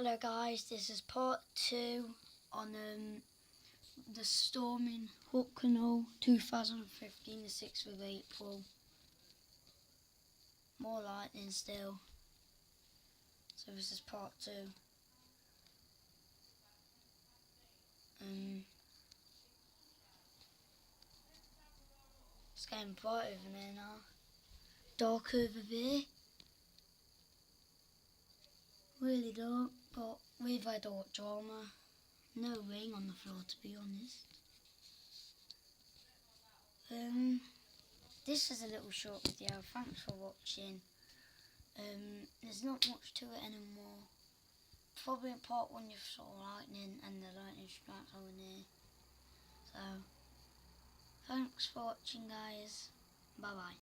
Hello guys, this is part 2 on the storm in Hucknall 2015, the 6th of April. More lightning still. So this is part 2. It's getting bright over there now. Dark over there. Really dark, but we've had a drama. No rain on the floor, to be honest. This is a little short video. Thanks for watching. There's not much to it anymore. Probably in part 1 you saw lightning and the lightning strikes over there. So, thanks for watching guys. Bye bye.